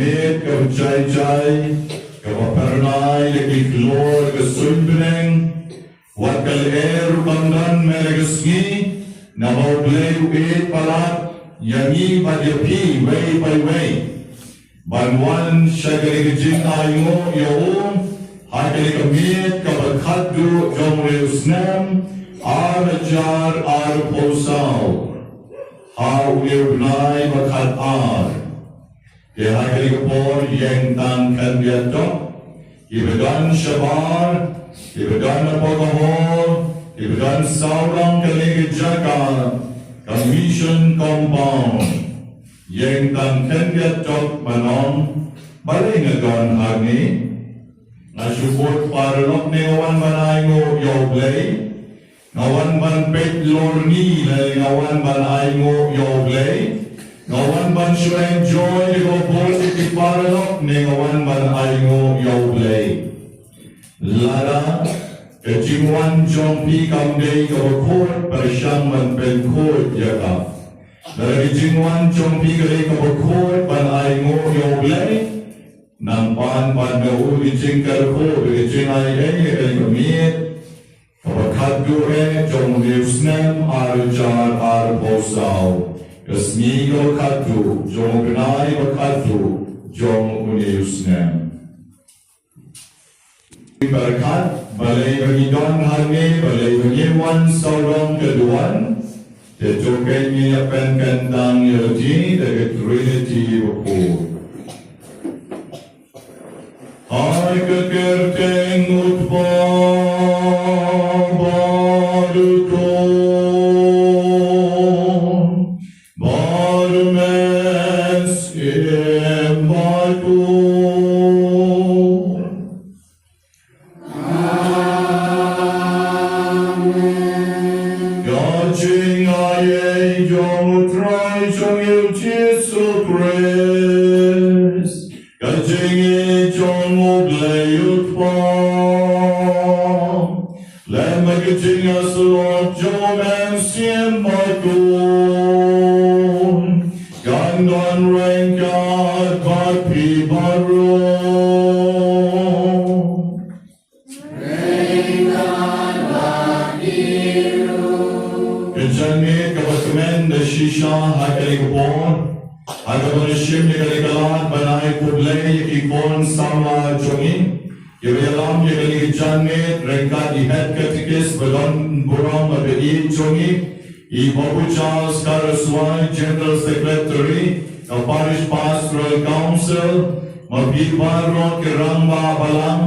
mit ke jai ke pernai ke klor ke sunbeneng wat kal pandan melegasgi na maubleu palat yangi badyapi way by way banwan syagari ke jing Ainguh yaum hakali ke mit ke bakhadu U Snem Arajar Posau How will I bakat Ke hakali ke por yang tan kan biatok Ibadan Shabar Ibadan Apagahol Ibadan Saurang Kaligi Jaka Commission Compound Yang tan kan biatok Manon Balingagon Agni Nasyukot paralok ni Mass Ainguh Yoblay Ngawan ban pet lorni le ngawan ban Ainguh Yoblay ngawan ban shueng joy go bol ti paralok ne ngawan ban Ainguh Yoblay lara ke jingwan jompi kamdei go khot parishang ban pen khot yaka lara ke jingwan jompi gale go khot ban Ainguh Yoblay nang pan go jingkar khot ke jingai ke mit Kapakadu U Snem Arajar Posau Kasmigo Kadu Jong Gnai Bakadu Jong U Snem Berkat balai bangidon harne balai bangiwan saurong keduan Tejokai nyiapan kandang yelji dari Trinity Bukul Hai kekerteng utbah General Secretary of Parish Pastoral Council, Mabibaro ki Rangba Balang,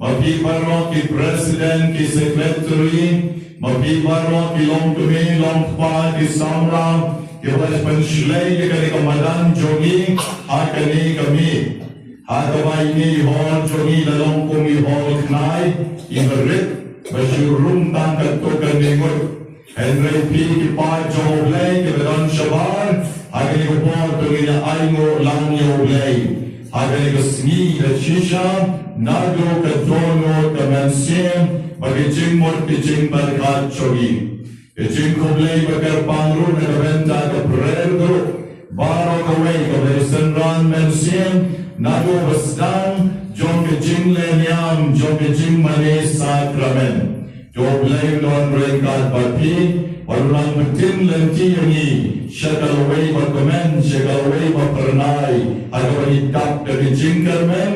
Mabibaro ki President ki Secretary, Mabibaro ki Longtumi Longpa ki Samram, ki Westpanshlay ki kani Kamadan Jogi, hakani kami, hakawai ni hall Jogi lalong kumi hall knai, ibarit, basyurum tangkat tokan ningut, Henry P. Kipai Joblay, Kebedan Shabar, Hagani Kupor, Tungina Ainguh Lang Yoblay, Hagani Kasmi, the Shisha, Nado, Katrono, Kamansiem, Bagijing Mort, Kijing Barkat Chogi, Kijing Koblay, Bakar Pangru, Bynta, the Prayer Group, Baro Kaway, Kabesan Ran Mansiem, Nado Basdan, John Kijing Lenyam, John Kijing Manes Sakramen. Joblay non rengkat bati, warulang betin lenti yangi, syakalaway berkomen, syakalaway berpernai, agawani tak dari jingkarmen,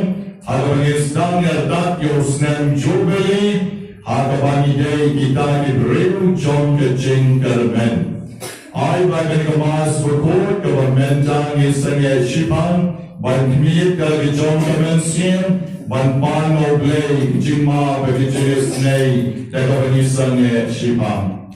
agawani sedang yardak U Snem Jubilee, agawani day kita diberiu jom ke jingkarmen. Ay bagan kemas berkut, kebermentang isanya shipan, Bandmit kali jom kemensian, Banpan oblay jima bagi jenis nei, Teka penisangnya shipang.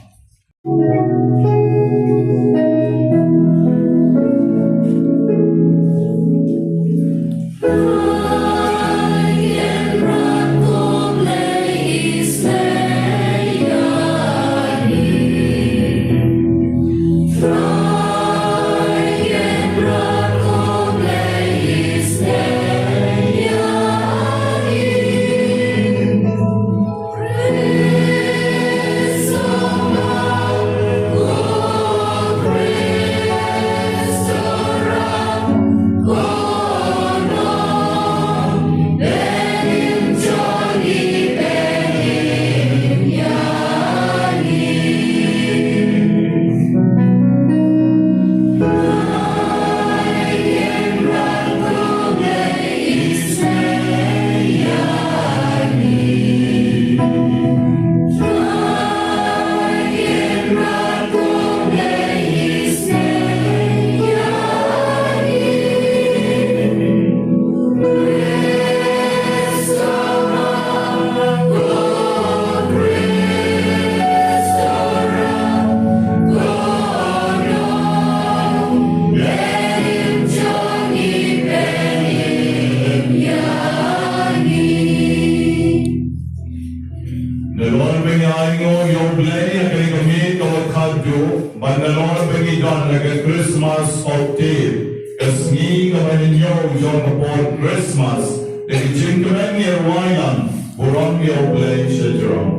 Ainguh yung play akan kami kawat kadyo bandalon bagi don laga Christmas octave kasngi kamaninyo yung kapor Christmas dari jingkaman niya wayan burong yung play siya drum.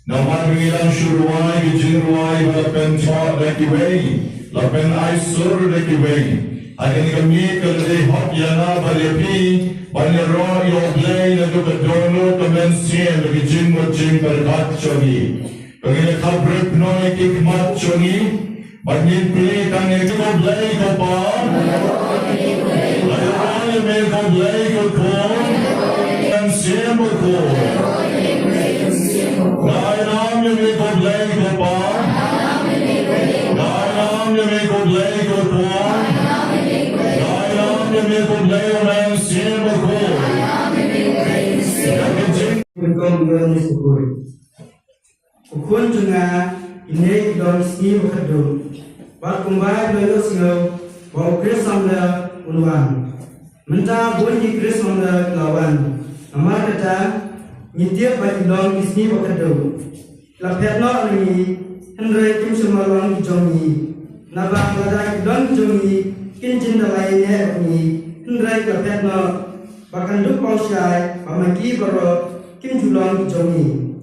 Naman syurway gijirway lapen thot lekiway lapen aisur lekiway akan kami kalde hot yana balepi banero yo play na to dono kamensien gijin mojin berkat choni kagile khabrep noy kikmat choni bagin play kang ko play ko pa ayo me ko play ko ko kamensien mo ko Nainam yung may kodlay ko pa. Nainam yung may kodlay ko pa. Nainam yung may kodlay ko na yung sino ko. Berkong yon syukur. Ukun juga ini don ski berkedung. Bak kumbai belo singo bau kris samla unwan. Menta bunyi kris samla lawan. Amar kata nyetiap bagi dong isni berkedung. Lapet no ni Henry tim semua long jongi. Nabak ladai don jongi kincin dalai ne ni Henry lapet no bahkan duk pausyai pamaki baro kim julong jongi.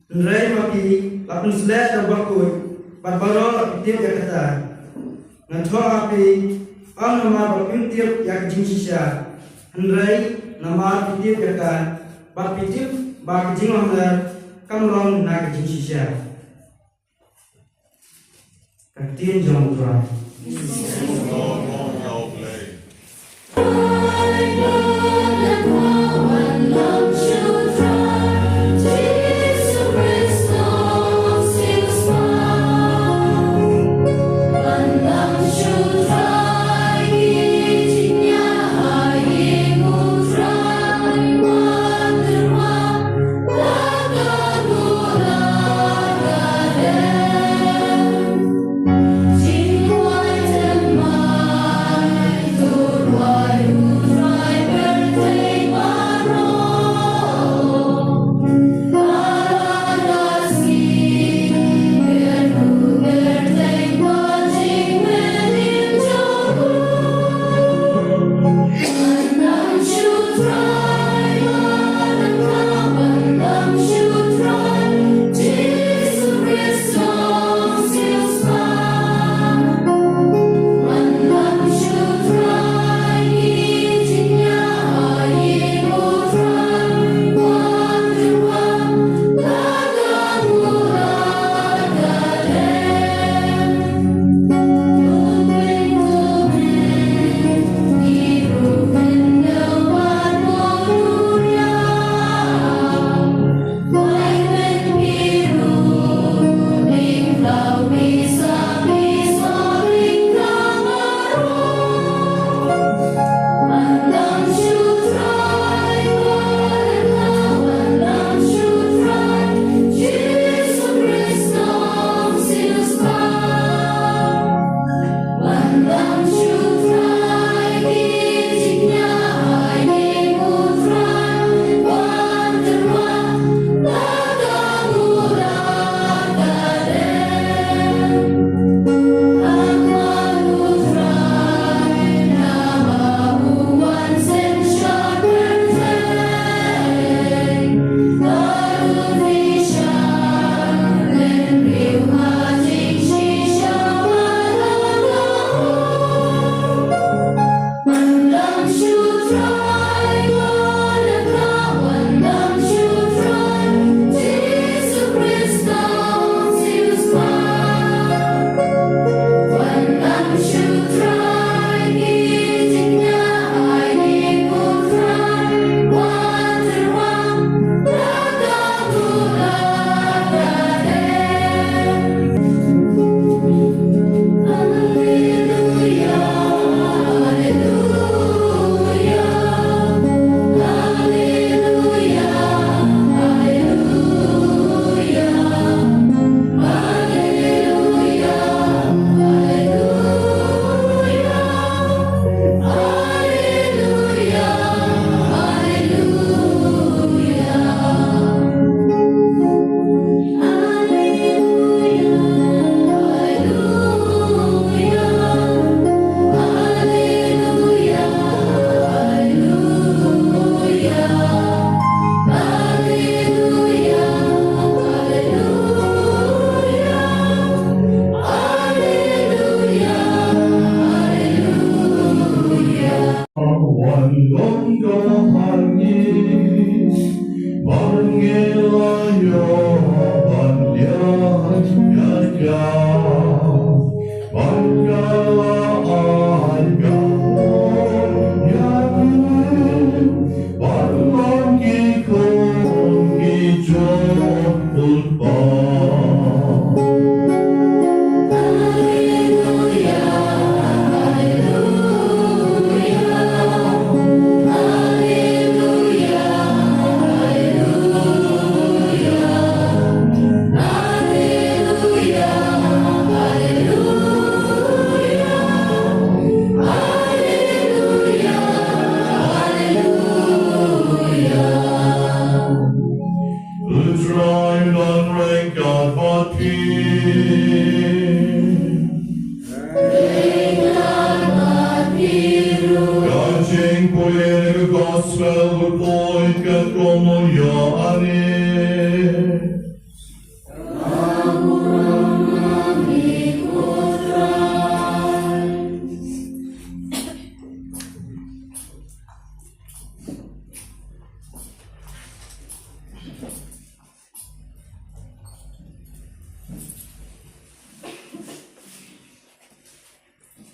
Henry mapi lapun selat terbakut barbaro tiap kata. Nganto api ang nama bakim tiap yak jing sisa. Henry nama tiap kata bak tiap bak jing lamar kamrong nak jing sisa. Kaktin jong tuan. Jing wai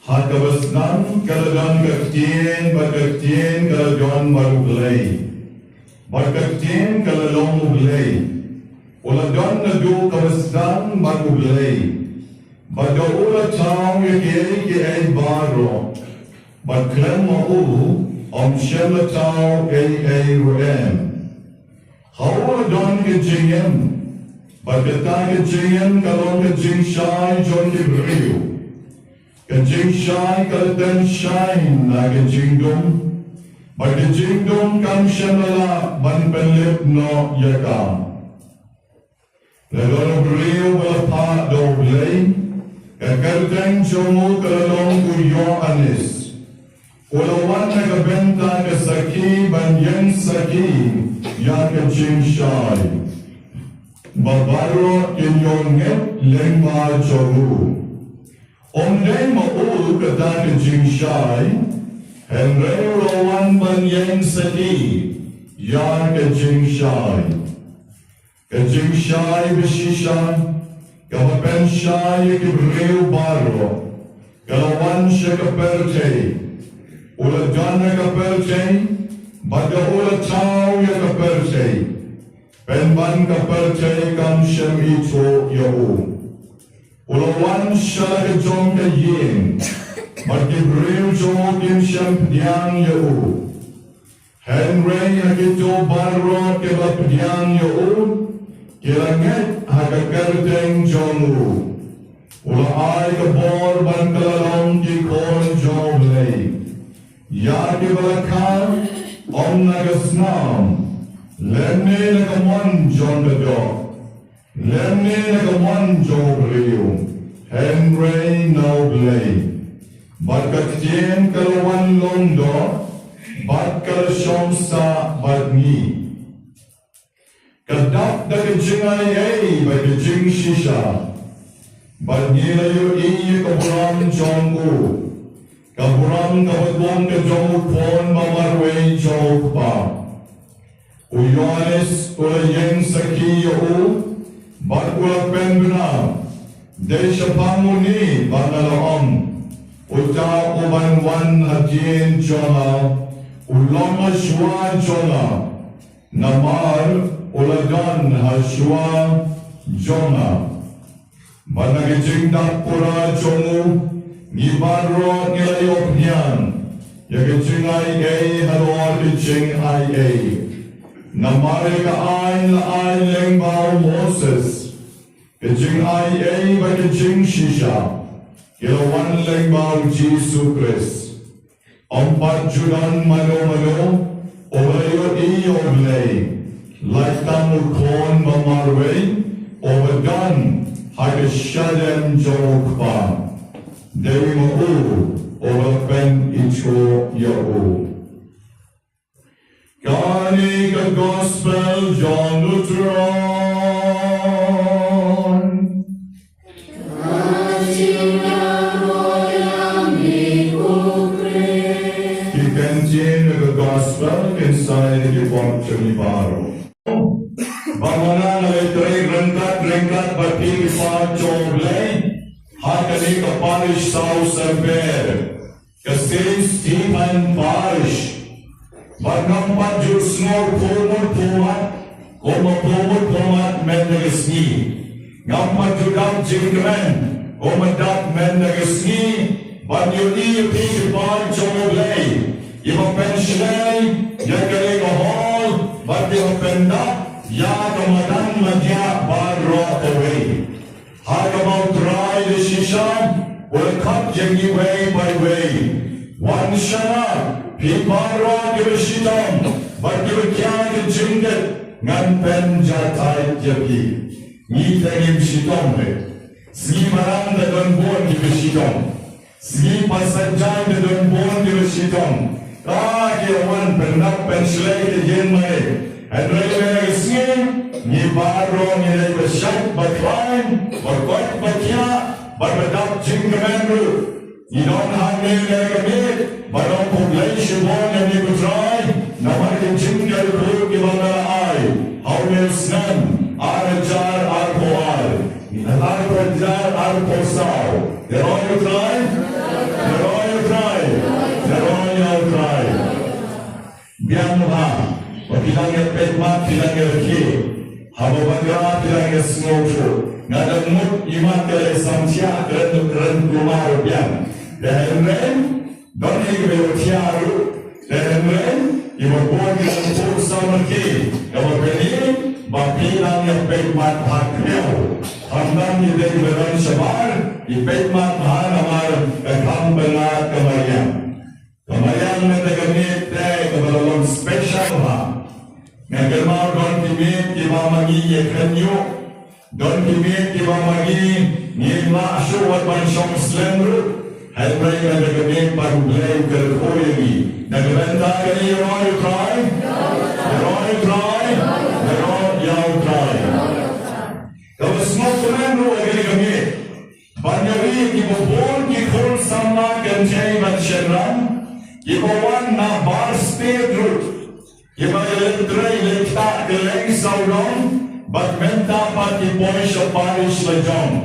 Hakabasnan kaladan kaktien bakaktien kaladan maruglay. Bakaktien kalalong uglay. Uladan na do kabasnan maruglay. Badaula tao yakiri ki ay baro. Badklem ma'u shema tao ay ruem. Hawa don ka jingem. Badkata ka jingem kalong ka jingshay jon ki brio. Kajing shai kalatan shine na kajing dum, but kajing dum kam shamala ban penlip no yaka. Ladon brio wala pa do blay, kakartang jomo kalalong kuyo anis. Ulawan na kabenta kasaki ban yang saki ya kajing shai. Babaro kinyonget lengma jomu. Onday ma'ul kadang jingshay, henry rowan ban yang saki, yan ka jingshay. Ka jingshay bishishan, kamapen shay kibriw baro, kalawan siya kaperte, uladan na kaperte, baga ulataw ya kaperte, penban kaperte kam siyam ito yao. Ulawan siya ka jong ka yin, magkibriw jong kim siyang pediang yao. Henry hakito baro kila pediang yao, kilangit hakakarteng jong u. Ulaay ka bor ban kalalong ki kon jong lay. Ya ki balakang om nagasnam, lemne nakamon jong kadok. Lemne nagaman jobriyo, Henry Nobley. Bagkatien kalawan londo, bagkalashom sa bagni. Kadak da kajingay ay bagkajing shisha. Bagni layo iya kaburam jongu. Kaburam kabagwang ka jongu pon mamarway jog pa. Uyonis ulayeng sakiyo Bakula pembina, desha pamuni banalaom, uta ubanwan hatien jona, ulama shwa jona, namar uladan hashwa jona. Banagijing dakpura jomu, ngibaro nilayok niyan, yagijing ay halor kijing ay. Namare ka ay la ay lengbaw Moses, kajing ay ba kajing shisha, kilawan lengbaw Jesu Christ. Ampat judan mano, obayo iyo blay, laiktam ukon mamarway, obadan hagashadem jokpa. Dewi mo obapen ito yao. Carry the gospel, John the throne. He can Jane the gospel inside the box of the baro. Bagaimana letrai rengkat bagi kita coba hari ini kepalish sau server kesin Stephen Parish bagam jur snor pomot mendegesni ngam judam jingmen omadat mendegesni banyuni pigpan coba iba pensilai yakare kohol bagi pendak ya Ramadan madya barro away. Hagamau try the shisham will cut jengi way by way. One shana, piparo give a shitam, but give a kyan jinget, ngan pen jatai japi. Ni tangim shitam he. Sli maram the don born give a shitam. Sli pasajay the don born give a shitam. Ah, here one pen up pen shlay the yen may. And when sing, ni baro ni lay besyat batwain, berkot batya, berbedap jingkemenru. Ni don hangi lay kemit, barong kublay shibon yang ni betray, namar ke jingkel kru ki bangalai. U Snem, arajar arpoal, arpojar arposau. Deroy utray, deroy utray, deroy utray. Bianglah. Bilangnya pekmat, bilangnya lagi. Haba bangga, bilangnya snow. Nada mut iman kele samsia keren kumar biang. Dehen don hig beotiaru. Dehen ibu buat yang pursa lagi. Kamu beli, bilangnya pekmat hakmiau. Hamdan ide beran sebar, pekmat hamar kekam bengar kemarian. Kemarian mendegamit kebalong special ha. Ngagalmau don kimit kimamagi yekanyo don kimit kimamagi ngilma syuwat bansyong slendru halbray ngagamit parublay kerkoyagi nagbenta kani roy try yaw try kawas mo slendru agagamit banyawi kibobon kikul sama kanchay bansyaram kibawan na bar speed Iba elektray lekta geleng saudong, bat menta pati poish o parish lejong.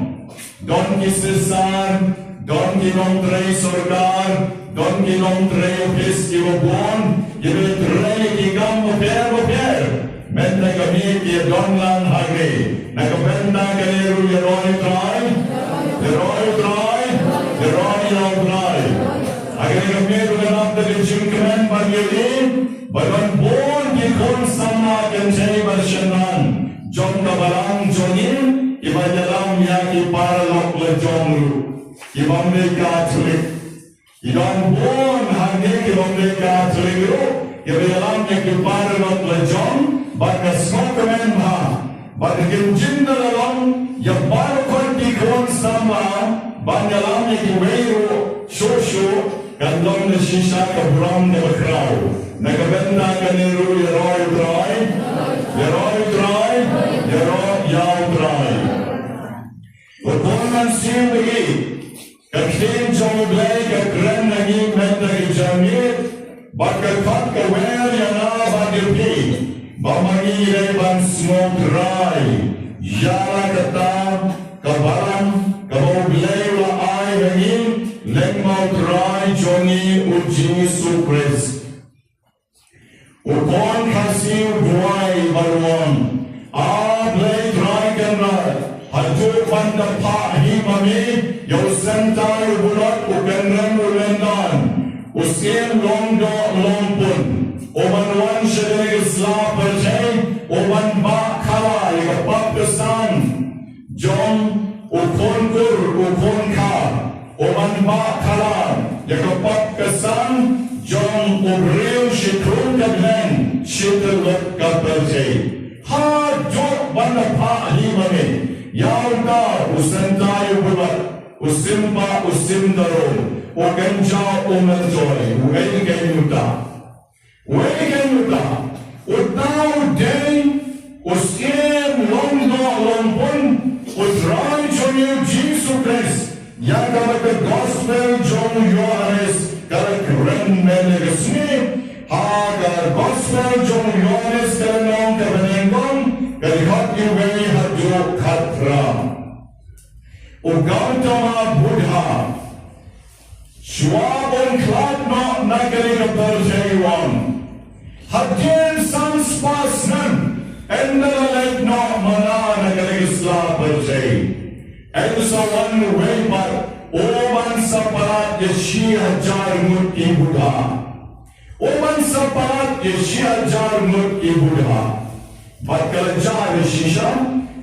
Don ki sesar, don ki nomtrey sorgar, don ki nomtrey opis ki obon, iba trey ki gam oper. Menta kami ki don lang hagre. Nakapenta kaniru yeroy try, Agre kami ruganap dari jingkemen bagyolin, Bagan bon ki kon sama kencai bersyanan jom kabalang jonin iba dalam ya ki paralok le jomru ibam de katolik idan bon hange ki bam de katolik ro iba dalam ya ki paralok le jom baga smokemen ha baga jin dalam ya parokon ki kon sama baga dalam ya ki weiro shosho kandong de shisha ka bram de bakrao Nakabenda kaniru yeroy try, yaw try. Ukonan siya lagi, kakin jomublay kakren nagi menta kijamit, bakakat kawel yana bagirpi, bamagi reban smoke try, yara katam, kabaram, kaboblay la ay nagi, lengmaw try joni uji supres. Ukon kasih buai baruan, ablay dragon rat, haju panda pahi mami, yau sentai bulat ukenren ulendan, uskin longdo lompun, oban shedeg isla percay, oban ba kala yakapak kesan, jom ukon ka, oban ba kala yakapak kesan. Jom ubril shikrun kadlen shikrut kaperjay. Ha jok banda pa himame. Yauda usentai bulat usimba usimdaro. Ugenja umenjoy. Uegen yuta. Utau day uskim longdo lompun. Utrai Jesus Christ. Yaga the gospel John Yohanes. Correct. menegesni hagar gospel jong yones kanong kabenengkong kalihat iwei hadyo katra o Gautama Buddha Schwabon kladno nagaling perjaywan hadyen sanspasnan endalalek no mana nagaling isla perjay Elsawan Weimar Oman Saparat Yeshi Hajar Murti Buddha Oman Saparat Yeshi Hajar Murti Buddha Bakalajar Shisha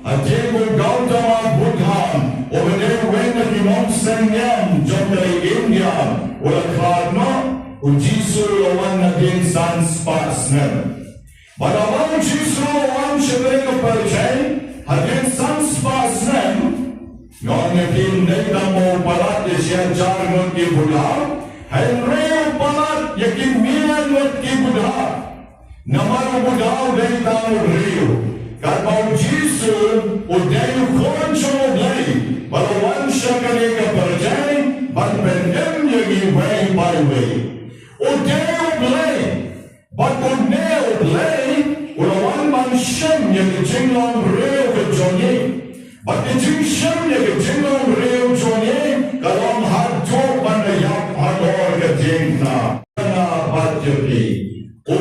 Ajegu Gautama Buddha Obade Wena Ki Snem Jomdari India Ulakadno Ujisu Oman Nadin Sans Pasner Badawan Jisu Oman Shabreka Perjay Hadin Sans Pasner Ngon yakin nagda mo palat siya jar ngot ki Buddha Henry palat yakin milan ngot ki Buddha Namaru Buddha nagda mo riyo Karbaw Jisu o dayo koncho blay Balawan siya kanika perjay Banpendem yagi way by way O dayo blay Bakudneo blay Ulawan man siyem yagi jinglong riyo ka jonyi Bagi jingshem ya ke jinglong reu jonye kalong hadjo banayap hador ke jingna na badjati o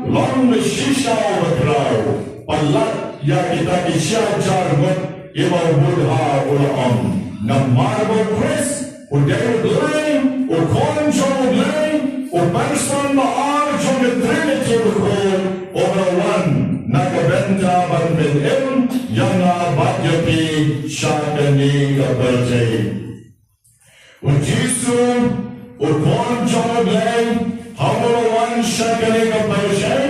long shisha wadrau palat ya kita kisya jarmut ibaw Buddha ulam na marble chris o dayo blay o konjo blay o person maar jong trinity bukol o rawan nakabenta banbin yang badyapi syakani kabarjay Ujisu Ukonjo blay Hamurawan syakani kabarjay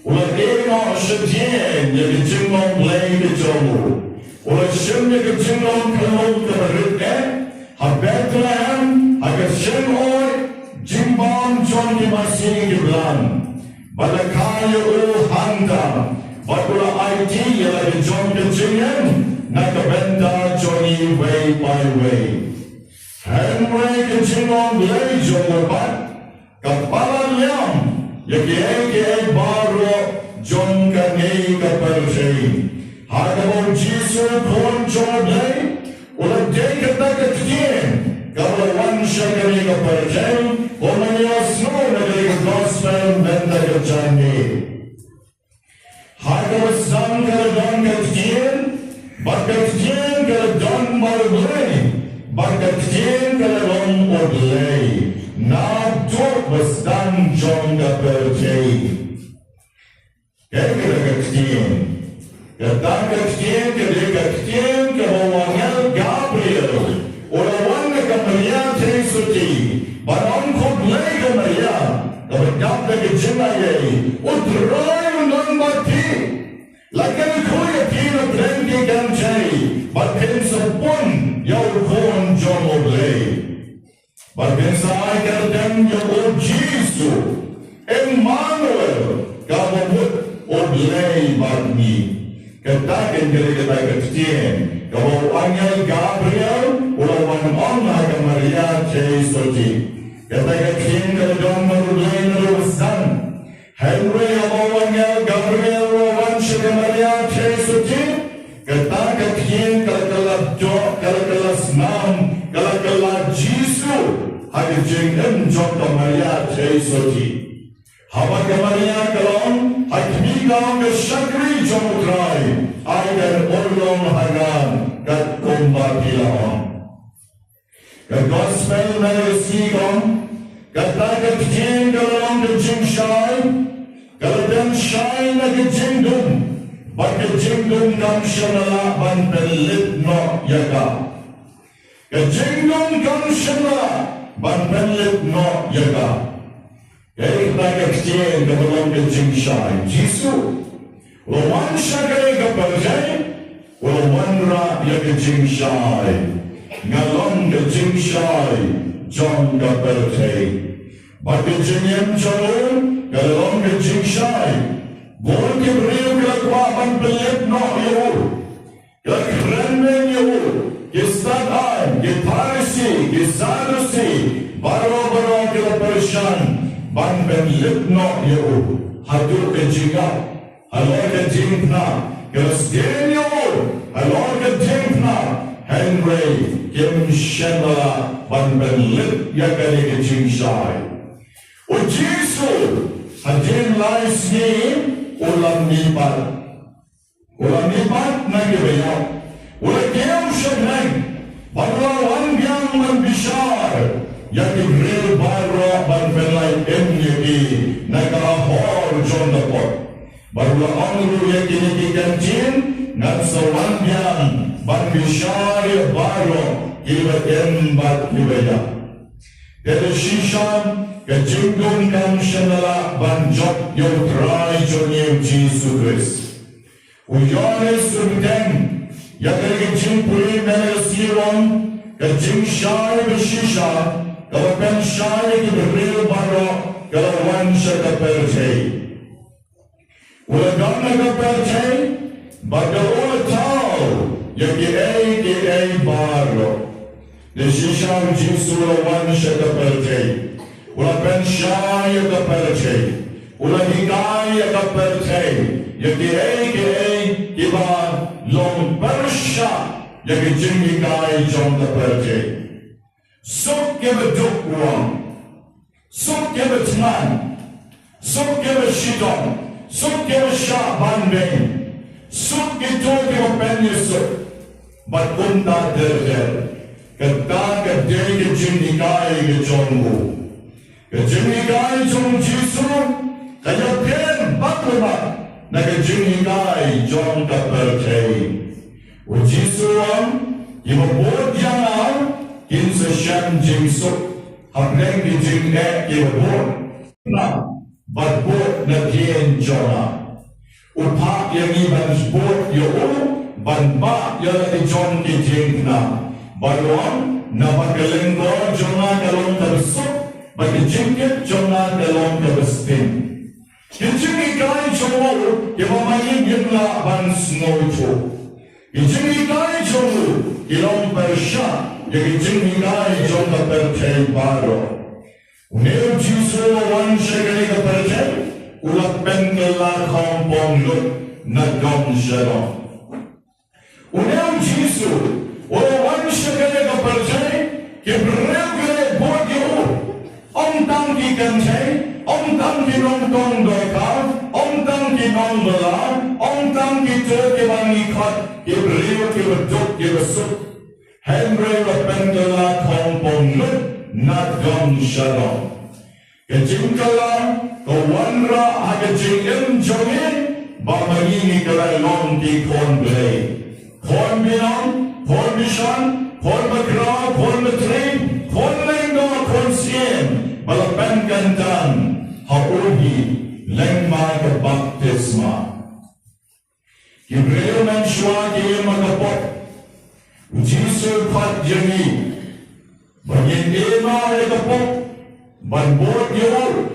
Ulakino syadien Yagi jinglong blay bijomu Ulashim yagi jinglong kalong kabarite Habetlehem Hagashin oy Jimbam Johnny Masing Giblan Balakaya handa Bakula IT lagi John Kecingen nakabenta Johnny way by way Henry Kecingong lay Jomobat Kepala Liam Yagi Baro John Kanei Kaperjay Hagabong Jisu Konjo lay Ulat day kata ketien Kabalawan siya Kanei Kaperjay Omanyos no nagaling gospel benta kecani Hagawasang kaladon katien Bakatien kaladon marublay Bakatien kaladon oblay Nabdok basdan jong kaperjay Kaya katien Kata katien kada katien kabawangel Gabriel Ulawan na Maria Trinity Barang koblay ka Maria Kabagap na kajinayay Utray non mati Lakan ko yakin at rengi kanjay Bakin sa pun Yaw kon jong oblay Bakin sa ay kardem yaw o Jisu Emmanuel Kabamut oblay bagni Katakin kaya katien Kabaw angel Gabriel Ulawan ona ka Maria Jesuti Katakin kaladong marublay na luwasan Henry Amawangel Gabriel Rowan Shaka Maria Jesuti Katakin kalkalabjo kalkalas nam kalkala Jisu Hagijing enjok ka Maria Jesuti Habang ka Maria kalong Hagmigang ka syakri jomutray Ay kan ulong hagan kat kumbatilong Gospel na yusigong Katakin kalong kajing shay Kaladang shay na kajing dum Bakajing dum kam siya nalaban pelit no yaga Kajing dum kam siya nalaban pelit no yaga Kaya katakin kalong kajing shay Jisu Lawan siya kaya kaparjay Lawan ra ya kajing shay Ngalong kajing shay John kaparjay Bakajing yam chalong Kalong kajing shay Bol kibriyo kalakwaban pelit no yur Kalakrenmen yur Kistadan, Kiparisi, Kisadusi Baro-baro kalaparsya Shishan, Ban Ben Lipno Yo, Hadu Kejiga, Aloka Jimpna, Daniel, Aloka Jimpna, Henry, Kim Shendala, Ban Ben Lip Yakari Jinshai. O Jesu, Hadin Lais Ni, Ulam Nipat. Ulam Nipat Nagibaya, Ulagam Shanang, Balawan Yang Bishar, Yakib Barra Banvelai Emyaki, Nagahor John the Pot. Barula Angru Yakini Kantin, Natsawan Yang, Banbishar Barro, Kiva Bat Kivaya. There is Shishan, Kajingun Kam Shanala, Banjot Yotrai Jonim Jesus Christ. Uyones Sudem, Yakari Jimpuri Menasiron, Kajim Shai Bishisha, Kalapen Shai Kibril Baro, Kalawan Shakaperte. Ulagana Kaperte, Bagaola Tau, Yaki Baro. The Shisha Jinsula Wan Shakaperte, Ulapen Shai Kaperte, Ulahigai Kaperte. Yaki Kiba Long Persha Yaki Jimmy Guy John the Perje. So give a duk one. So give a man. So give a shidon. So give a sharp banding. So give a penny. But Bunda der Kataga Day Jimmy Guy John Wu. Jimmy Guy John Jisu Kayapen Baklama. Nagajuni Guy John the Birthday. Ujisuan, Yimabod Yana, Kinsa Sham Jimso, Hamlengi Jim Ek Yimabod, but both Nagian Jonah. Upak Yanibans both Yo, Banba Yana John Kijingna, Baron, Nabakalengo Jonah Galon Kabasuk, but the Jinket Jonah Galon Kabastin. Kijimi Guy Joe, Yamayin Yimla Ban Snow. Kijimi Guy Joe, Ilon Persha, Kijimi Guy John the Perte Baro. Uneo Jisu one Shagariga Perte, Ula Bengala Kompong Look, Nadon Sharon. Uneo Jisu, or one Shagariga Perte, Kibrege Borgio, Om Tanki Kante. Om Tanki Nong Tong Doka, Om Tanki Nong Bala, Om Tanki Turki Bangi Kat, give real, give a duk, give a soup. Henry Rapendala Kompong Lut, not Gong Shalom. Kajinkala, Kawanra Hagajing Im Jogi, Bamanini Kalalong Di Korn Blade. Korn Binon, Korn Bishan, Korn Bakra, Korn Matrin, Korn Lengo, Korn Sien, Balapen Gantan. Haohi lengma ke baptisma. Kibreo men shwa ke magapot. Jisu pat jeni. Bagin ema e kapot. Ban bot yor.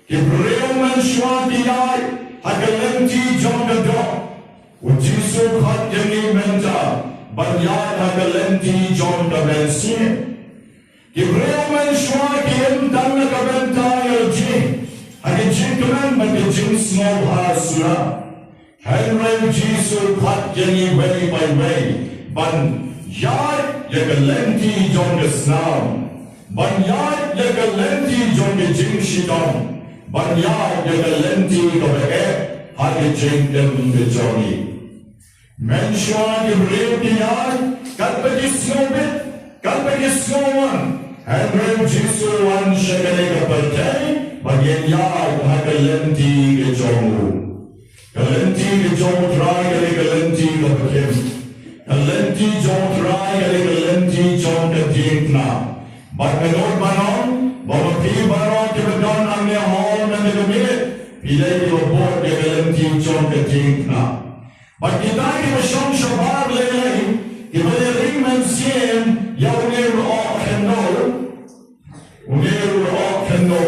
Kibreo men shwa ke yai. Hagalenti jong do. Jisu pat jeni menta. Ban yai hagalenti jong da bensin. Kibreo men shwa ke em dan ka benta yo ji. Hagi Jinkaman but the Jin small hasura. Henry Jisu cut Jenny way by way. Ban yard yagalenti jong the snow. Ban yard yagalenti jong the Jin shidon. Ban yard yagalenti of the air. Hagi Jinkum the Johnny. Menshua the real yard. Cut the snow bit. Cut the snow one. Henry Jisu one shagalega per day. Bagyan yard hagalenti ke jongu. Galenti ke jong try gale galenti ke bakim. Galenti jong try gale galenti jong ke jinkna. But menor banon, bawa pi baron ke badon amne hall na nagumit. Pilay ke babot ke galenti jong ke jinkna. But kita ke masyong shabar lelay, ke bali ring man sien, yaw niru o kendo. Uniru o kendo.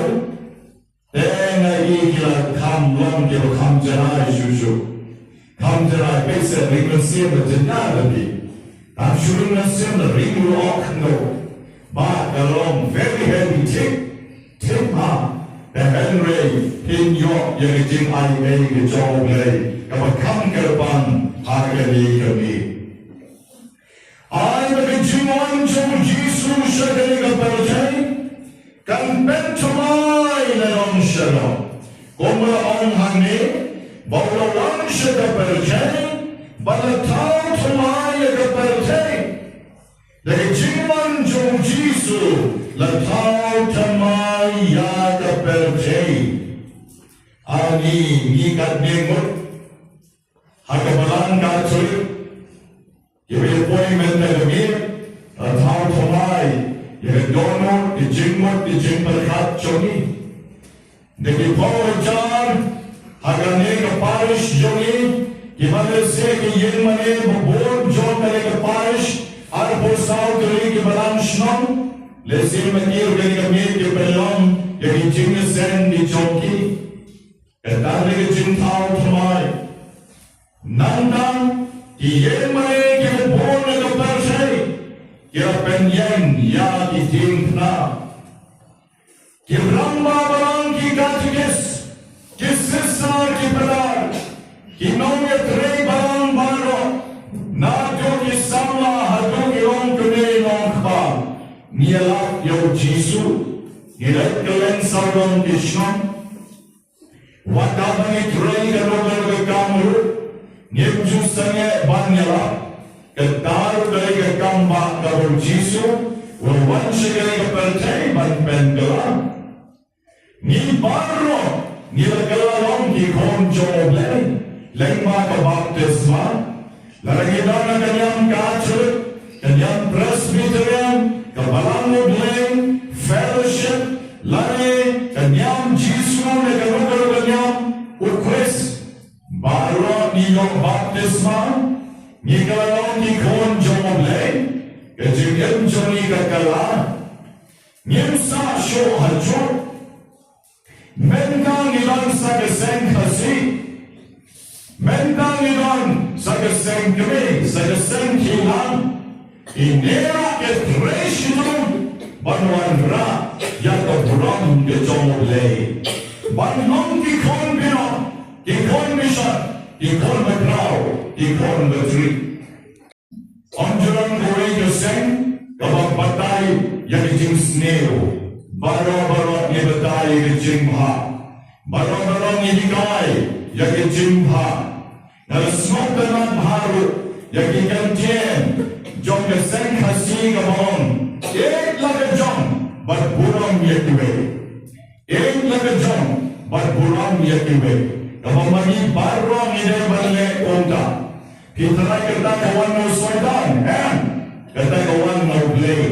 Then ikila kam long ke kam janai shushu. Kam janai pesa ringan sien janai. Kam shurun sien ringu o kendo. But along very heavy tick. Tim ha, the Henry, Pin York, Yakin I A, Joe Lay, Kabakam Kerban, Hagani Kami. I will be Jimon Joe Jesus, Shagani Kaperte, can bend to mine along Shadow. Gomra on Hane, Bola one Shagaperte, but a town to mine Kaperte. The Jimon Joe Jesus, the town to mine Yakaperte. Ani, Nikat Nemo, Hakabalan Gatri, give me appointment at the mirror, a town to mine, you had Dono, the Jimot, the Jimperhat Johnny. The Gipo John, Haganega Parish Johnny, Gimana Seki Yemane, Bobor, John Galega Parish, Arpo South, the Lake Balan Shnon, let's see Manir Gagamir, the Belon, the Jimmy Send, the Jockey, and that Lega Jim Town to mine. Nandang, Yemane, give a born at the Perse, Yapen Ya, the Tim Ki Ramba Balang ki Gatikis, Ki Sissar ki Padar, Ki Nonya Trey Balang Baro, Nado ki Sama Hado ki Long Kune Long Kba, Nielak Yo Jisu, Nilek Kalen Sargon Kishon, Wakabangi Trey Garogan Gakamur, Nipju Sanye Banyala, Katar Galega Kamba Gabur Jisu, Wanshi Galega Perte Ban Bengala. Ni barro, ni lagalalong ki konjo blay, lengma ka baptisma, laragidana kanyang kachur, kanyang presbyterian, kabalang blay, fellowship, lari, kanyang jisu na kanugar kanyang ukris, barro ni yung baptisma, ni galalong ki konjo blay, kajigyan joni kakala, nimsa syo hajur, Mendang ilan sa kaseng kasi, Mendang ilan sa kaseng kami, sa kaseng kilang, Inera ketresyon, Banwanra, Yakaburam kejomolay, Banong kikon bino, kikon misyon, kikon magraw, kikon matri. Onjuran kuwe kaseng, kapag patay, yakiting sneo, Baro-baro ni batay ke jimha, baro-baro ni hikay, yaki jimha. Nalasmok tanam haru, yaki kantien, jom ke sen khasi kamon, ek laga jom, but buram yakiwe. Ek laga jom, but buram yakiwe. Kapamagi baro ni de banle konta. Kita kata kawan no soidan, kata kawan no blay.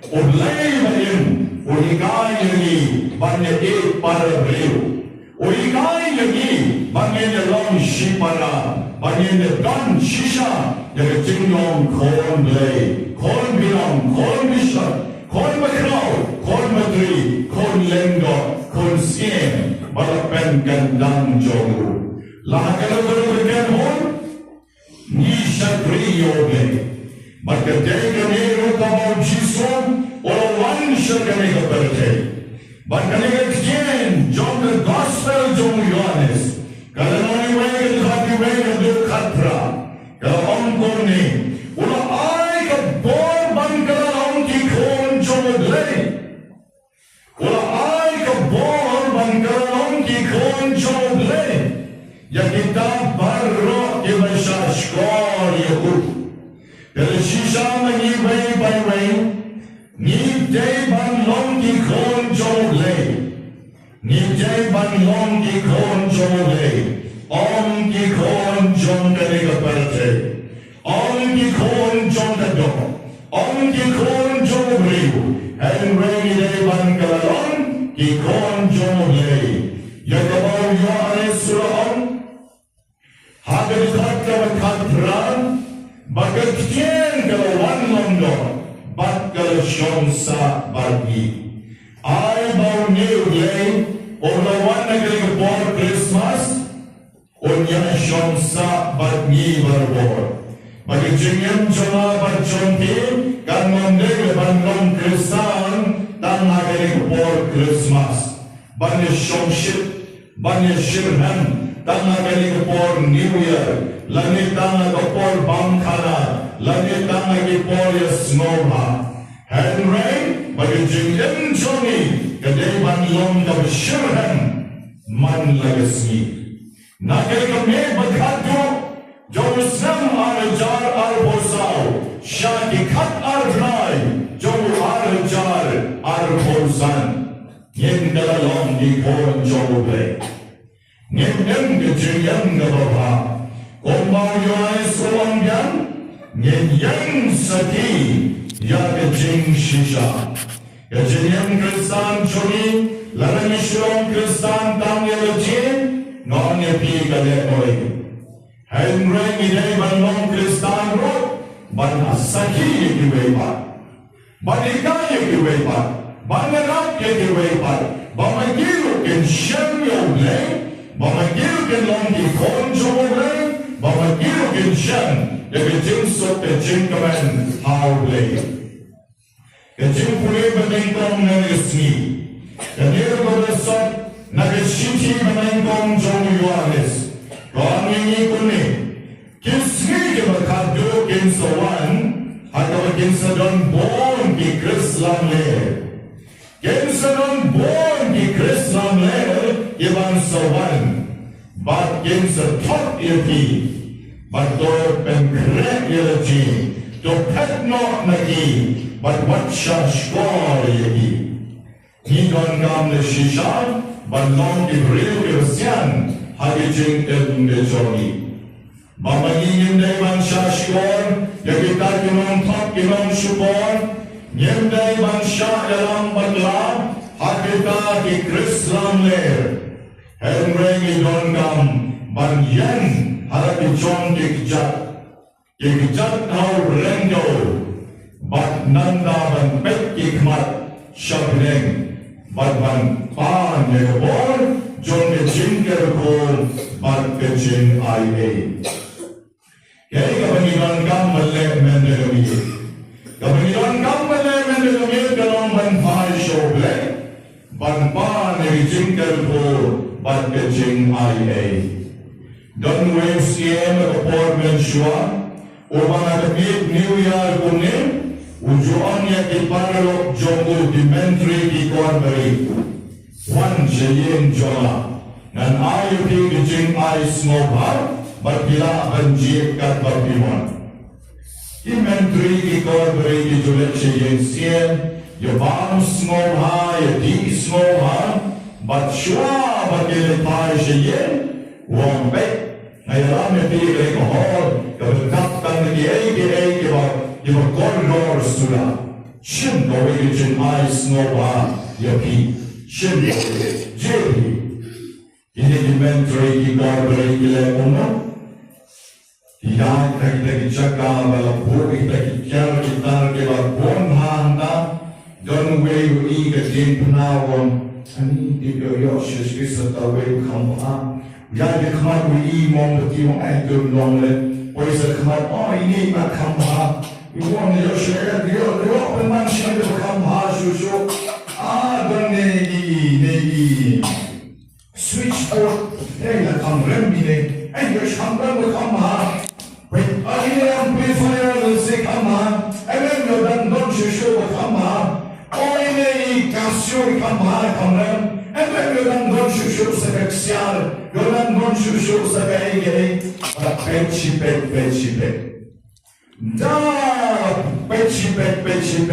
Oblay bayin. Oikai lagi banyak para beliau. Oikai lagi banyak long shipara, banyak dan shisha yang jenglong korn belai, korn bilang, korn misal, korn makrau, korn matri, korn lenggo, korn sien, balapan gandang jogu. Lah kalau berbagai hon, ni syakriyo belai. Maka jika niru kabau jiswan, orang syakani kepada. Bahkan ikan jom the gospel jom Yohanes. Kalau orang yang hati yang berkatra, kalau orang ni, orang ay kabor bangkala orang kikon jom belai. Orang ay kabor bangkala orang kikon jom belai. Ya kita baru kita syashkor Yahud. Kalau sisa mengibai bai, ni day ban long ki kon jole, ni day ban long ki kon jole, om ki kon jom kare kaparte, om ki kon jom kado, om ki kon jom riu, and rainy day ban kalalon ki kon jole, yakabau Yohanes surah hagar khatka khatra. Bagat kien kalau wan londo, bat kalau shonsa bagi. I bau new lay, orang wan negeri kebor Christmas, onya shonsa bagi berbor. Bagi jengen jona bat jonti, kan monde ban long Kristan, tak tang agani por Christmas banya shongship banya shirhan tang agani por New Year lani tang agani por bangkana lani tang agani por snowha Henry bagi jingin Johnny kadai ban long ka shirhan man lagasni nagai kami bagado U Snem jar borsao shaki kat rai jo jar borsan yen dalalong di kon jo be yen ke jiyang na baba komau yai soang yan yen yang sati ya ke jing shisha ya jiyang kristan joni larang shlong kristan tam ya jin ngon ya pi ka le oi Henry idai banong kristan ro ban asaki kiwepa ban ikaya kiwepa ban rak kiwepa ban magiru ken shamyo le ban magiru ken long di konjo le ban magiru ken sham ya ke jingso ke jingkaman how le ke jingpule banengkong na isni ke nero bodasot na ke shiti banengkong jomu yuanes Kami ini kuni, kismi ke berkado kinsawan, atau kinsadon bon di Krislam le. Kinsadon bon di Krislam le, iban sawan, bat kinsadot yaki, bat do pengkrek yaki, do petnok naki, bat watsha shkol yaki. Hidon kam le shishan, bat long di bril kirsian, Hagi jing de Johnny. Mama ingin day man shashkor, ya kita kinong top kinong shukor, nyem day man shah dalam badla, hakita ki Krislam ler. Henry idon gam, ban yen harap John dikjat nau rendo, bat nanda ban pet kikmat shabneng, ban pan yekbor, John ke jingker ko bat ke jing IA. Kaya kapanilan kam mali mendelami. Kapanilan kam mali mendelami kalong ban fahal shoble. Ban pa ne jingker ko bat ke jing IA. Don wave CM kapor menshua. Ubang atapit New Year kunin. Ujuan ya kiparok jongo dimentri ki korbari. Wan jayin jola nan ayu pi gijing ay snowbar barpila banjir kat barpimon imentri ki korbari ki julet jayin sien ya bam snowha ya di snowha bat shua bakile pai jayin wong bek ngayaram ya pi gre ko hol ka berkat kan ki ay ki ba korridor sura shin go gijing ay snowha ya pi Şimdi, ini dimentri ki korbari ile ono, yang kita jaga bala buri kita kiar kita ke bala bonhanda, don wei ui ke din penawon, ani di yoshis bisa tahu kamu yang di kamar ui mong beti mong adur long le, poisa kamar oh ini mak kamu, iwan yoshis dia pemansi ada kamu susu. Don negi switchboard la kamrem bine ay yo shamram kama wait ay amplifier se kama ay yo dan don shusho kama ay negi kasyo kama kamrem ay yo dan don shusho se vexial yo dan don shusho se gay para pechi da pechi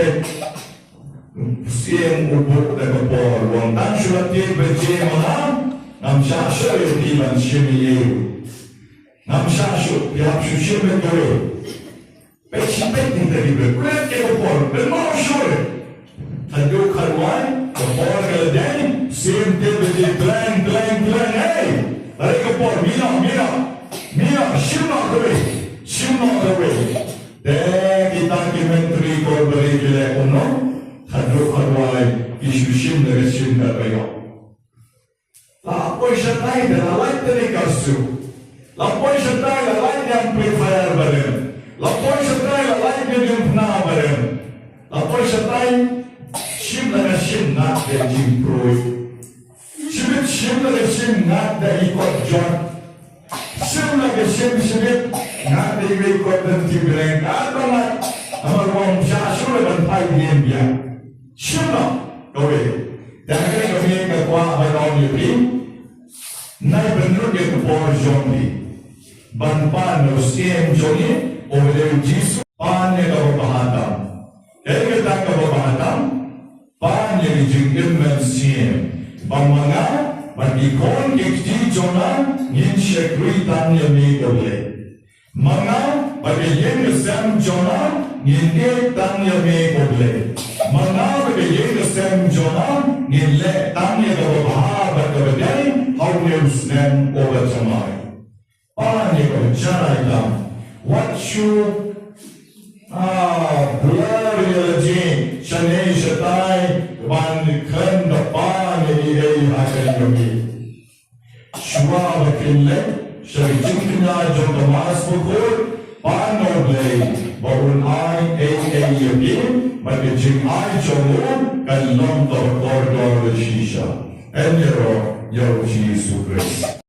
Siem ubuk da kapor wong dan shulatir beje maham nam shasho yoti man shimi yeru nam shasho yap shushime kore pechi peti da libre kulet ke kapor ben mau shore tadu karwai kapor galadeni siem te beje blang hey are kapor mina shima kore de kita ki mentri ko beri gile uno Hadro karwai ishushim na resim na kayo. Lapoy siya tayo na lalay na ni kasu. Lapoy siya tayo na lalay na amplifier ba rin. Lapoy siya tayo na lalay na yung pna ba rin. Lapoy siya tayo shim na ชิมนักเดจิมโปรยชีวิตชิมและชิมนักเดอีกอดจอนชิมและชิมชีวิตนักเดอีกอดเดินที่เบลงอาตมาอมารวมชาชุลบันไทยเบียนเบียนชิมนะโดยแต่ก็ยังมีกับว่าไม่รออยู่ดีในบรรลุเกี่ยวกับพอจงดีบันปานเราเสียงจงนี้โอเดลจิสุปานเนี่ยกับบ้านดำเอกตังกับบ้านดำปานเนี่ยจึงอิมเมนเสียงบางมังงะบันดีคนกิจที่จงนั้นยินเชกรีตันเนี่ยมีกับเลยมังงะบันดียินเซมจงนั้นยินเอกตันเนี่ยมีกับเลยมังงะบันดียินเซมจงนั้นยินเล่ตันเนี่ยกับบ้านบันกับเดนเขาเนี่ยอุสเนมโอเวอร์จมาPani Janaitam, what you blurry legend, Shane Shatai, one kind of Pani Hakayami. Shua Kinle, Sharikinkina Jotamas Bukur, Pano Blade, Baun I A, but the Jing I Jomu, and Lom of Corridor Shisha, and your Jesus Christ.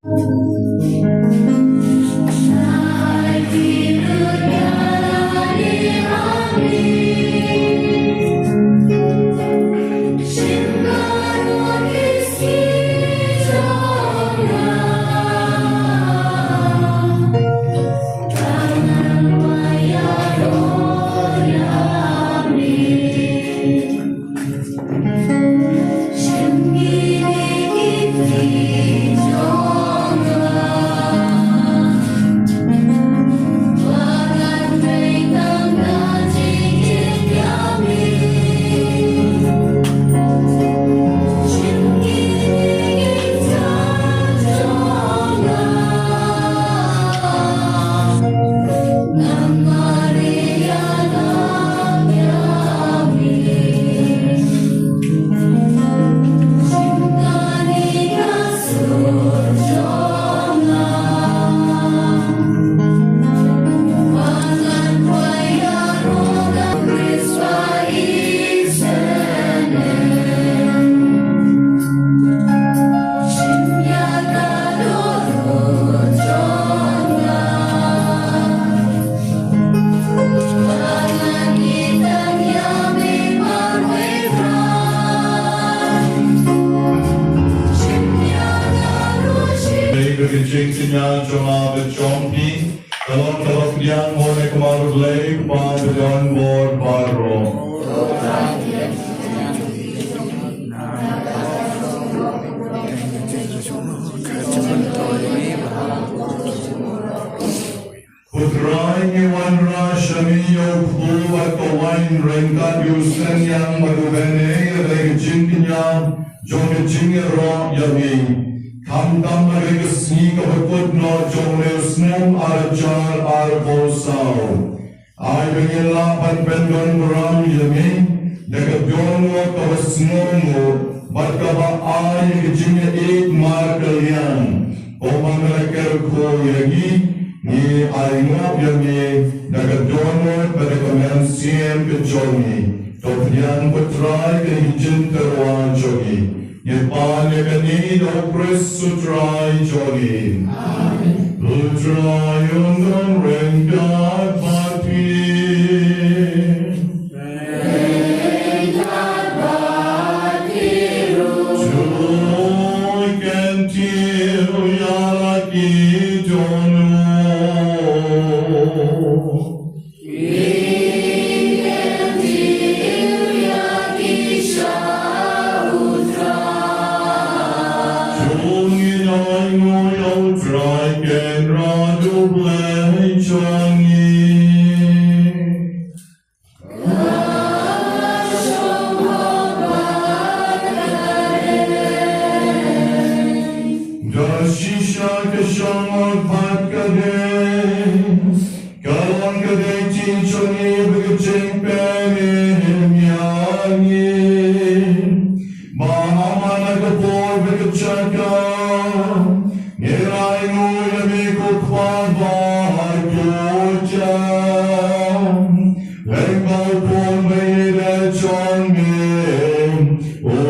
Jingsinya Joma Chompi, Kalon Kalokdian Mone Kamaru Lake, Padon Bor Baro. Putrai Wanra Shamiyo Pu at the wine Renka U Snem Yang Maduvene, Lake Jinkinya, Jome Jingero Yami. Kamdam Marika Sneak of a foot not Jome Snem Arachar Arposao. I begin lap and Pendon Ram Yami, Negabion of a snow, but Gaba I Jimmy 8 Markalian, Omanaka Ko Yagi, Ni Ainguh Yami, Negabion, but the command CM Jomi, Topian Putrai, the Jinterwan Jogi. Yepane Beni do Presu try Jogi. Utrai Undan Rengat Pati. Rengat Pati Joy Kentil Yalaki Jonu. Oh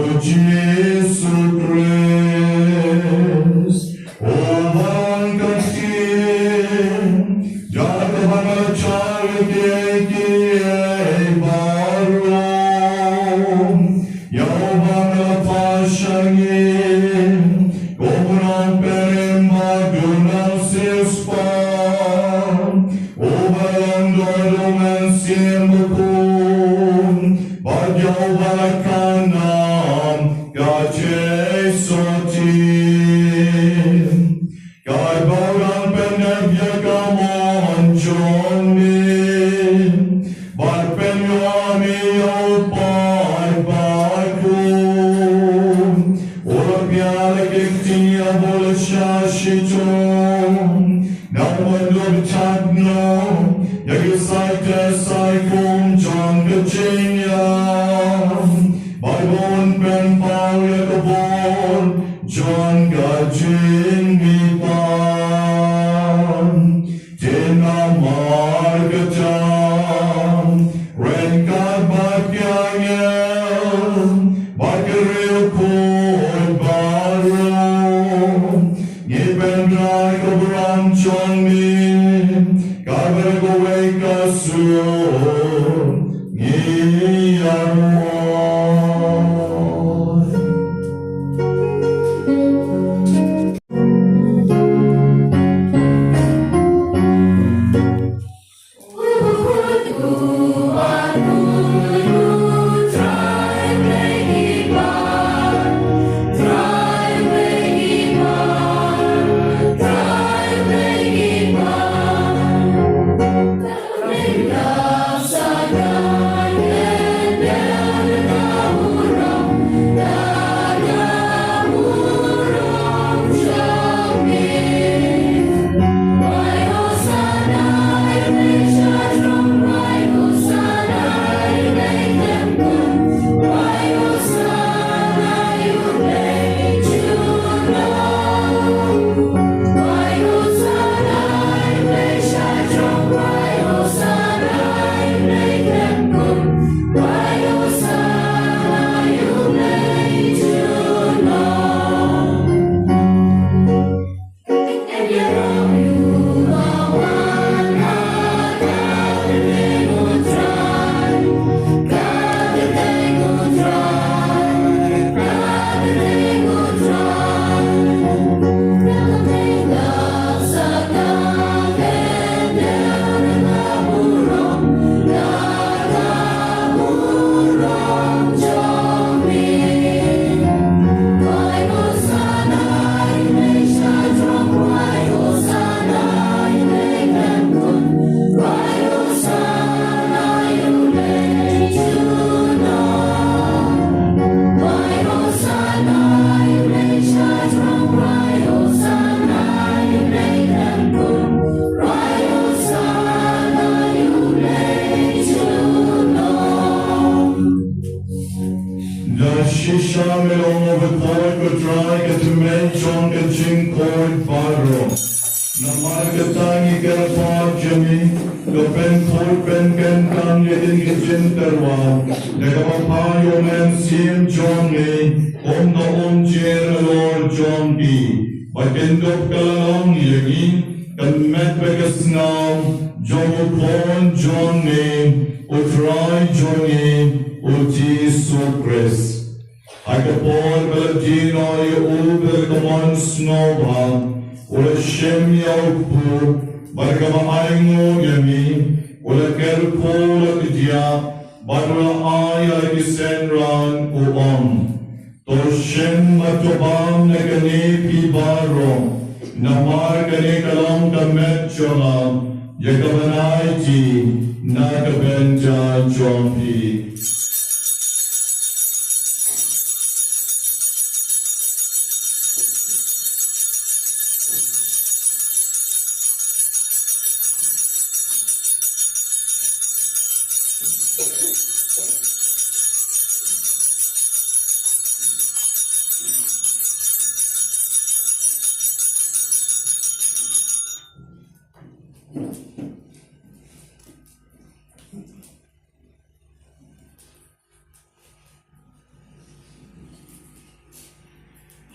John Gajin Mipan, Tina Margatam, Renka Bakyangel, Bakaril Kod Barum, Nipen Dry Kobram John Min, Kabarago Weka Sur, Niyarwa.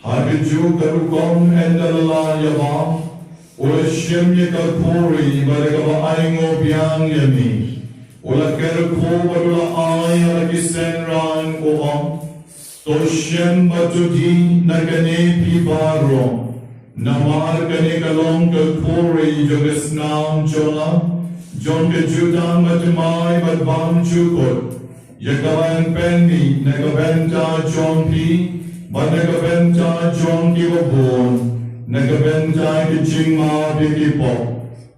Hagiju karukong endalala yabang, ula shimye kakuri baragaba aingo biang yami, ula kerko barula ay alakisenran uang, toshem batudi nagane pibaro, namar kane kalong kakuri jogesnam jona, jon kejudan batumay badbam chukot, yakawan penni nagabenta jompi, Nagabenta John Gibabon, Nagabenta Kijingma Bikipo,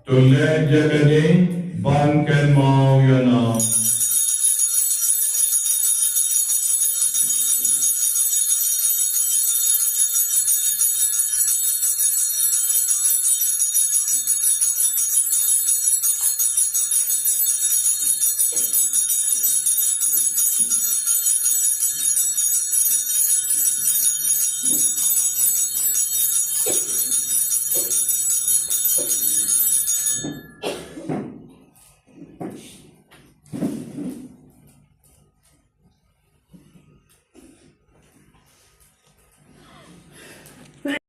Tule Yakani, Bankan Mao Yana.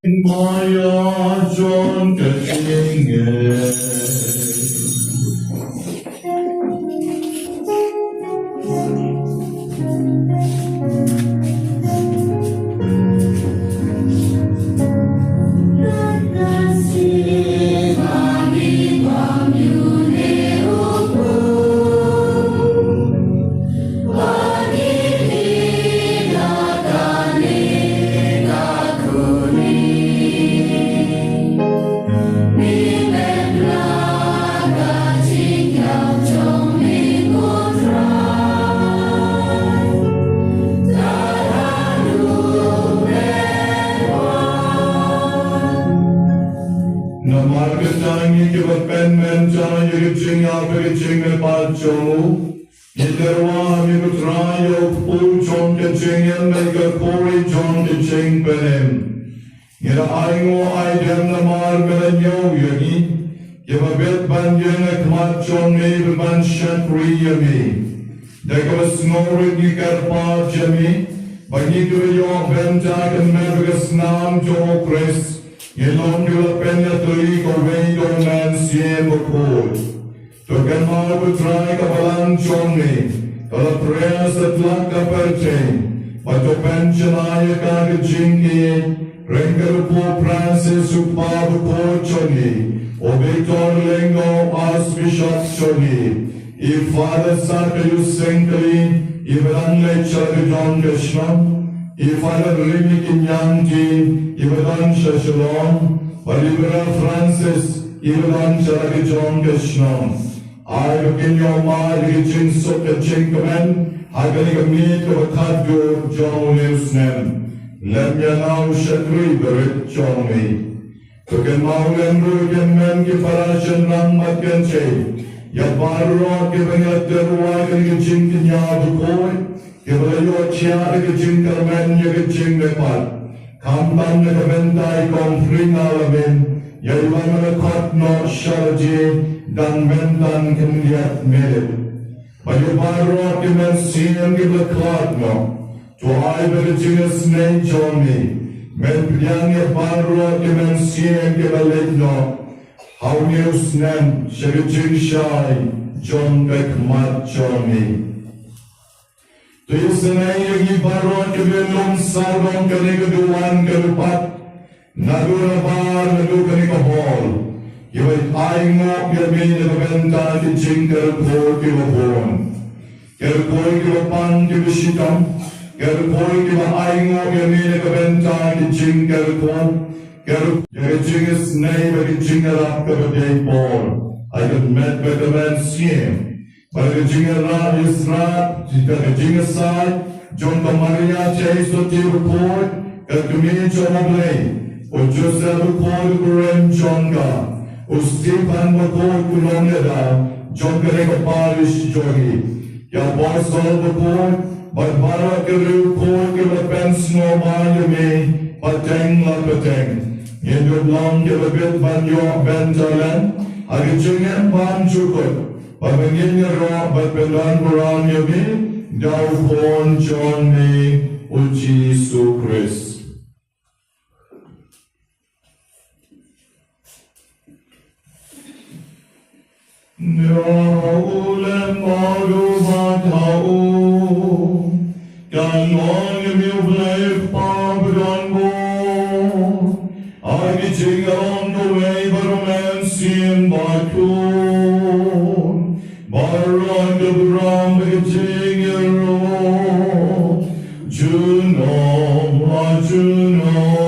Maya John Kachinge. U Snem. Let me now shakri berit chongmi. Tuken maulen rugen men ki parashan rang matken che. Ya barro ke banya terwa ke jing ki nya bu koi. Ke baya chia ke jing karmen ye ke jing me pat. Kam ban ne bentai kom fring alamen. Ya iwan me khat no sharji dan bentan kem yat mele. Baya barro ke men sien ke khat no. To I better Jesus name John me. Men priyange barro ke men sien ke balegno. How U Snem shagajing shai John Beck mat John me. To U Snem yagi barro ke belum sarong kani keduan kelupat. Nadu nabar nadu kani kahol. Yawai Ainguh yami nabenta ki jingkar kor ki wabon. Ker kor ki wapan ki bishitam. Ker koi ki ma Ainguh yamine ka benta ki jing ker kon. Ker jing is nay ba ki jing rap ka ba day por. I can met ba ka ben siem. Ba ki jing rap is rap. Jika ki jing aside. John ka Maria chay so ti report. Ker kumini John ablay. O Joseph koi kurem John ka. O Stephen ba koi kulong yada. John ka re ka parish jogi. Ya boss all ba koi. But bara keru koi ke la pensno maya me pateng la pateng. Yendu blang ke la bit banyo bentalan. Agi jingen pan chukot. But bengin ya ro but belan buran ya me. Dau kon John me uji su Chris. Ulem maru batau. Kan on you blame Pabron bo. I get jing on the way, but a man seeing my cool. Baron the brom, the jing your Juno, Juno.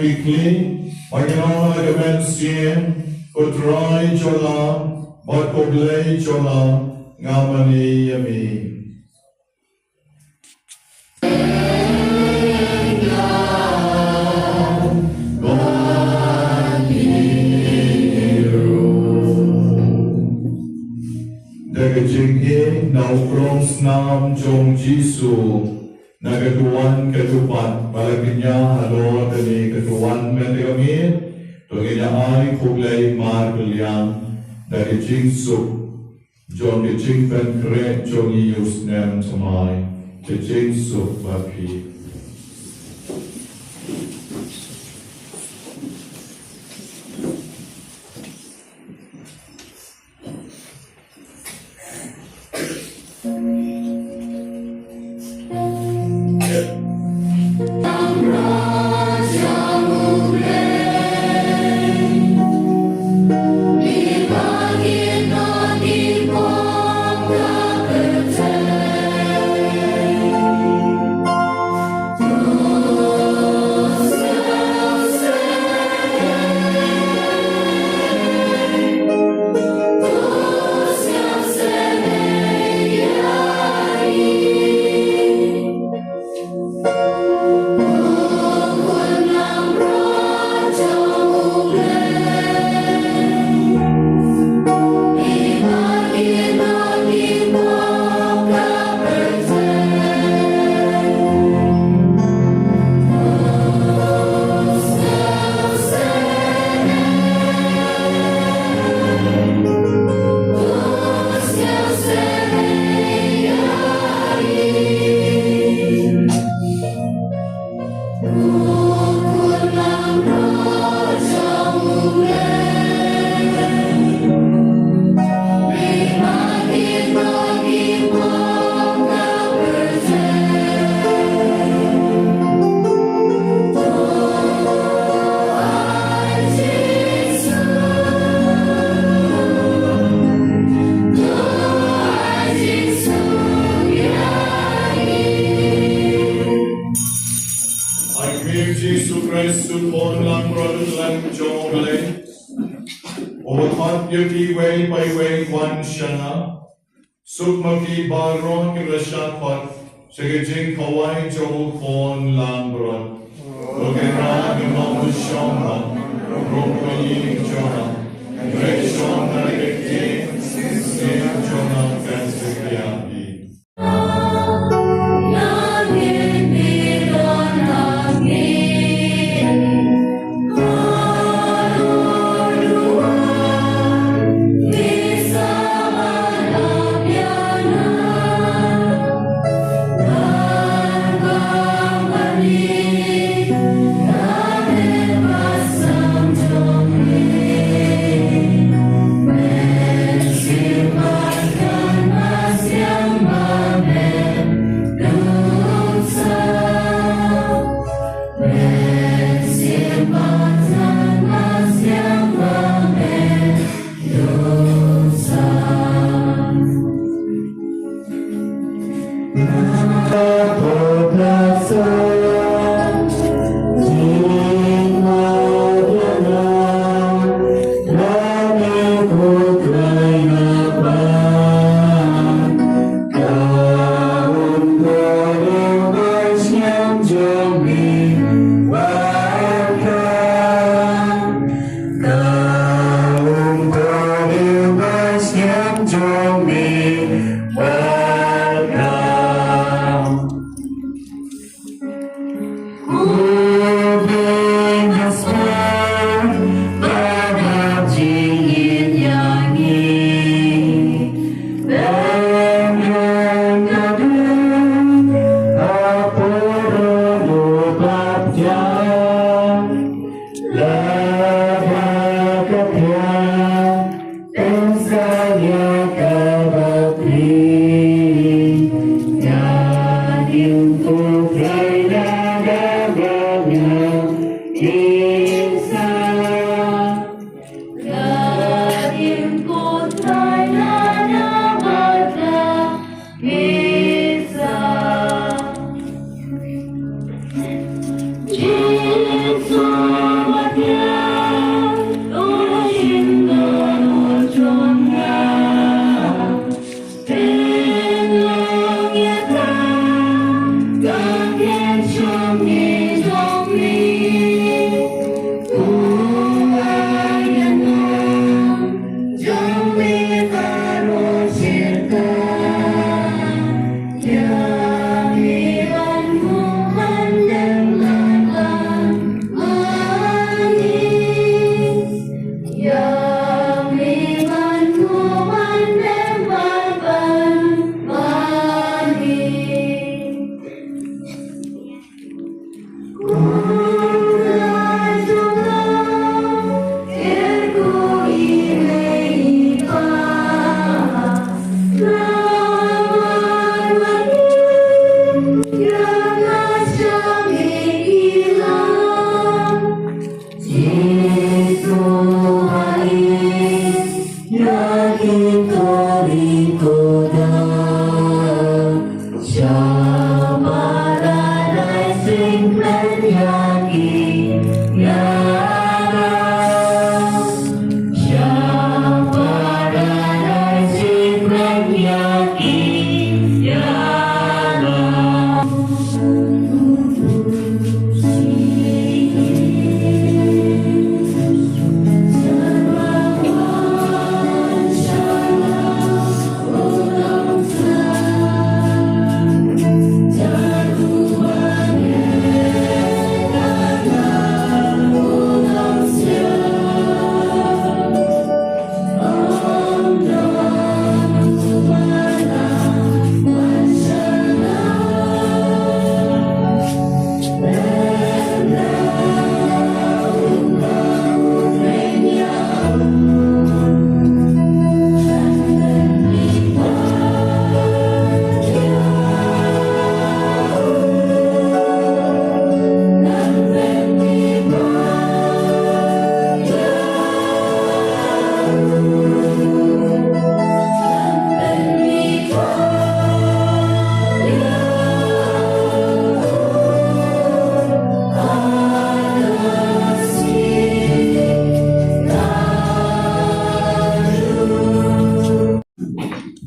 magikli, Panginoon ay kabensien, kutray chola, magkublay chola, ngamani yami. Dagajing naukrong snam jong Jisu, nagatuan katupat, palaginya halo tani katuan mendegamit, tunginya ay kublay markulyang, dagajing suk, jong dagajing penkre jong U Snem tamay, dagajing suk bapi. Sukmaki baron kirasyapat, segejing kawai jauh kon lambrot. Ogera gemong usyong, rokoi jona, rekshon narikti, sim jona kansikriyapi. Saya kabar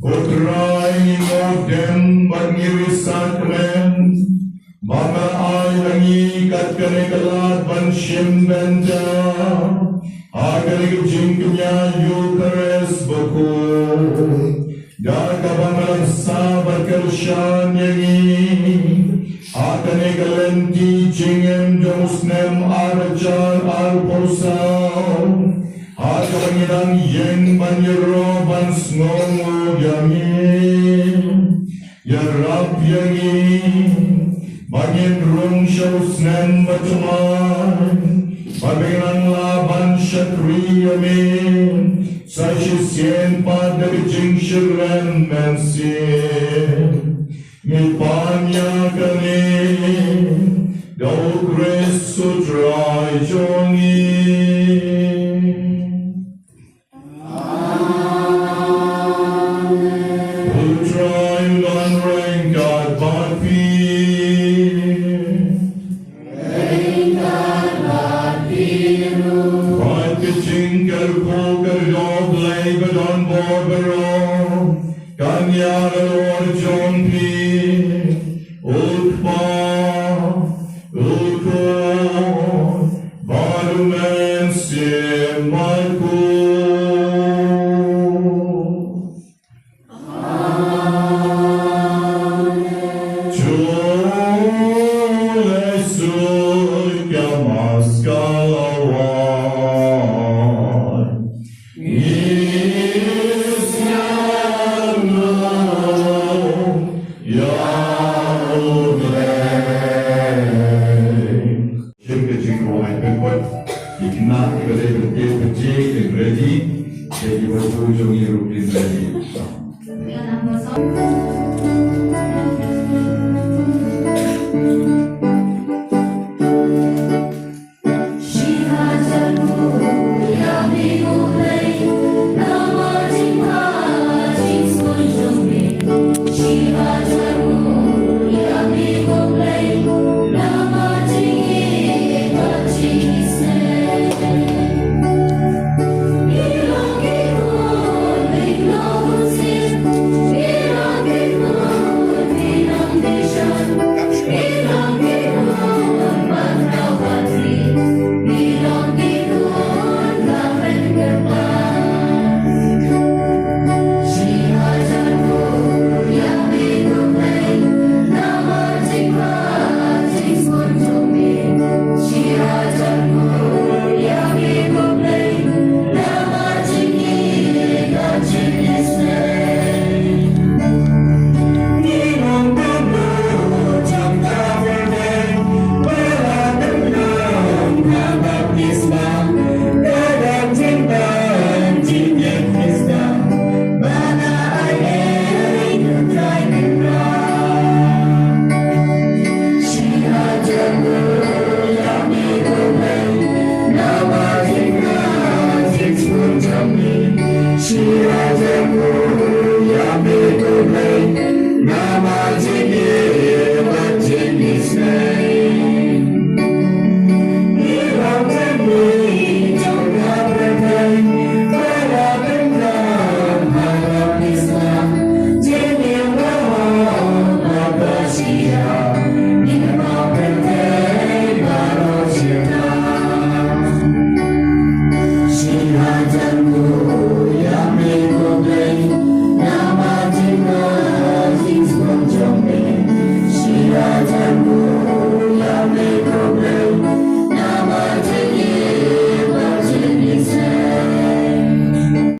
Utrai ngogem bangirisakrem, Mama ay langi kat kanikalat banshim benta, agalig jingknya Eucharis baku, Gagabamalamsa barkarshan yangi, Akanikalanti jingem U Snem arajan arposam, Akalanginan yang banyero bansngongo yamin, Ya Rab yangi, Bagin rung U Snem batuman, Pagbilang laban syakri yamin, Sashisyen pada kecing syuran mensin, Mipanya kanin, Daud res sutrai jongin. Utrai lan rengkat bati, Right kecing kerpo kerjob lay bedon borbero, Kanya lor jompi,